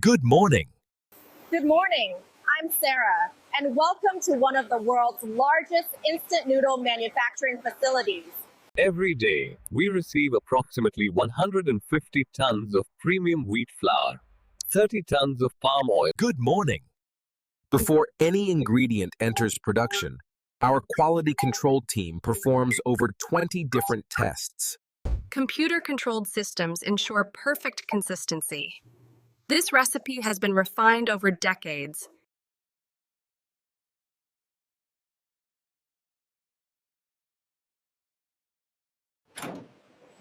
Good morning. Good morning. I'm Sarah, and welcome to one of the world's largest instant noodle manufacturing facilities. Every day, we receive approximately 150 tons of premium wheat flour, 30 tons of palm oil. Good morning. Before any ingredient enters production, our quality control team performs over 20 different tests. Computer-controlled systems ensure perfect consistency. This recipe has been refined over decades.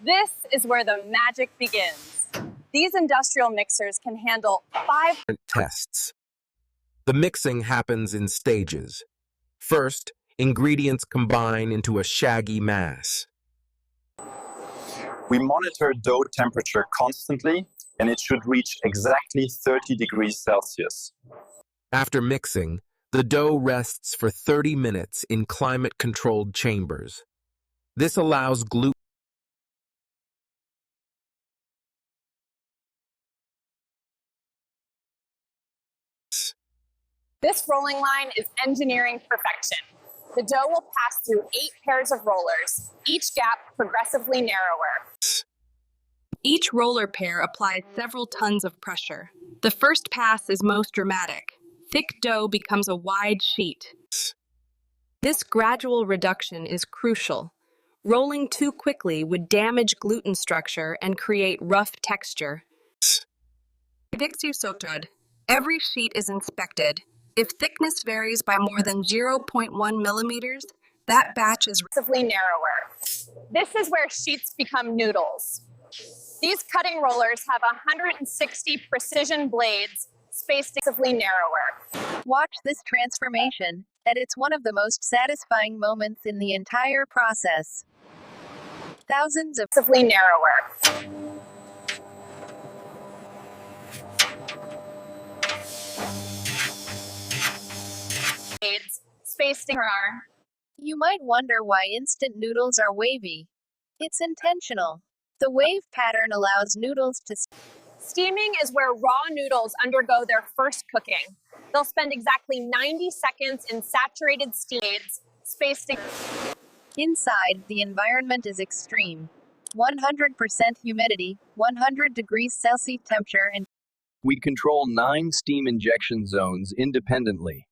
This is where the magic begins. These industrial mixers can handle 5 Different tests. The mixing happens in stages. First, ingredients combine into a shaggy mass. We monitor dough temperature constantly, and it should reach exactly 30 degrees Celsius. After mixing, the dough rests for 30 minutes in climate-controlled chambers. This allows gluten. This rolling line is engineering perfection. The dough will pass through 8 pairs of rollers, each gap progressively narrower. Each roller pair applies several tons of pressure. The first pass is most dramatic. Thick dough becomes a wide sheet. This gradual reduction is crucial. Rolling too quickly would damage gluten structure and create rough texture. Every sheet is inspected. If thickness varies by more than 0.1 millimeters, that batch is Progressively narrower. This is where sheets become noodles. These cutting rollers have 160 precision blades spaced progressively narrower. Watch this transformation, and it's one of the most satisfying moments in the entire process. Thousands of Progressively narrower. Blades spaced in You might wonder why instant noodles are wavy. It's intentional. The wave pattern allows noodles to Steaming is where raw noodles undergo their first cooking. They'll spend exactly 90 seconds in saturated steams, spaced in. Inside, the environment is extreme. 100% humidity, 100 degrees Celsius temperature, and We control 9 steam injection zones independently.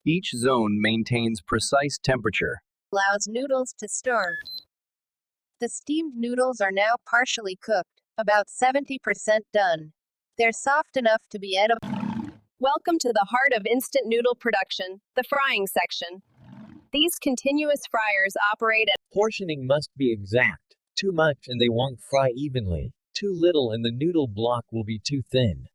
Each zone maintains precise temperature. allows noodles to stir. The steamed noodles are now partially cooked, about 70% done. They're soft enough to be edible. Welcome to the heart of instant noodle production, the frying section. These continuous fryers operate at Portioning must be exact. Too much and they won't fry evenly. Too little and the noodle block will be too thin.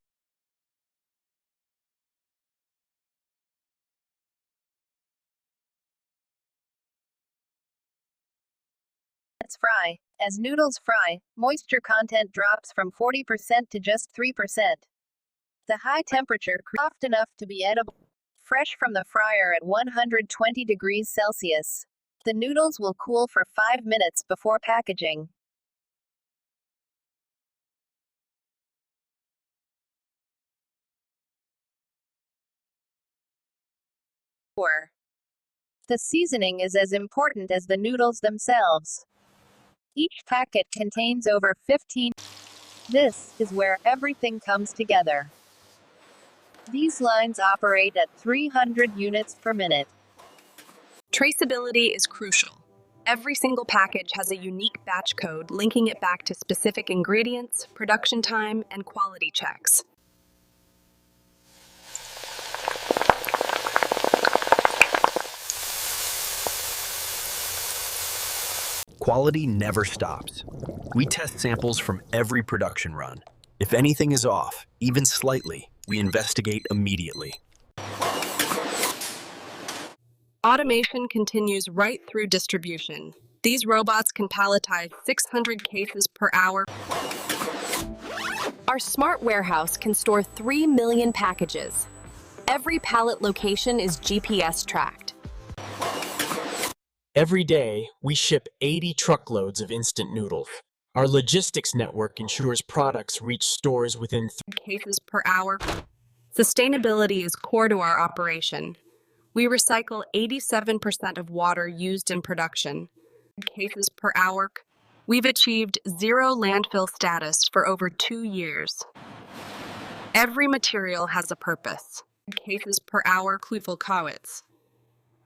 Let's fry. As noodles fry, moisture content drops from 40% to just 3%. The high temperature soft enough to be edible. Fresh from the fryer at 120 degrees Celsius. The noodles will cool for 5 minutes before packaging. The seasoning is as important as the noodles themselves. Each packet contains over 15. This is where everything comes together. These lines operate at 300 units per minute. traceability is crucial. Every single package has a unique batch code linking it back to specific ingredients, production time, and quality checks. Quality never stops. We test samples from every production run. If anything is off, even slightly, we investigate immediately. Automation continues right through distribution. These robots can palletize 600 cases per hour. Our smart warehouse can store 3 million packages. Every pallet location is GPS tracked. Every day, we ship 80 truckloads of instant noodles. Our logistics network ensures products reach stores within cases per hour. Sustainability is core to our operation. We recycle 87% of water used in production. Cases per hour. We've achieved zero landfill status for over 2 years. Every material has a purpose. Cases per hour. Kowitz.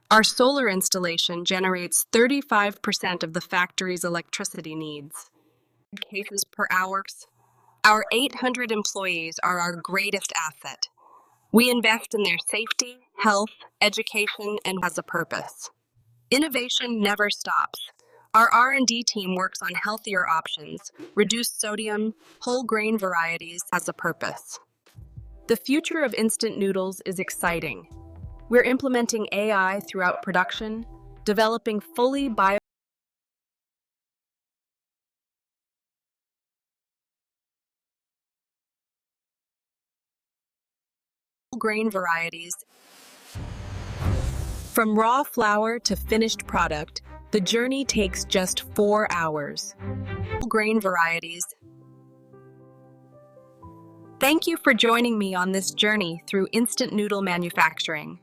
Our solar installation generates 35% of the factory's electricity needs. Cases per hour. Our 800 employees are our greatest asset. We invest in their safety, health, education, and has a purpose. Innovation never stops. Our R&D team works on healthier options, reduced sodium, whole grain varieties as a purpose. The future of instant noodles is exciting. We're implementing AI throughout production, developing fully bio grain varieties. From raw flour to finished product, the journey takes just 4 hours. Grain varieties. Thank you for joining me on this journey through instant noodle manufacturing.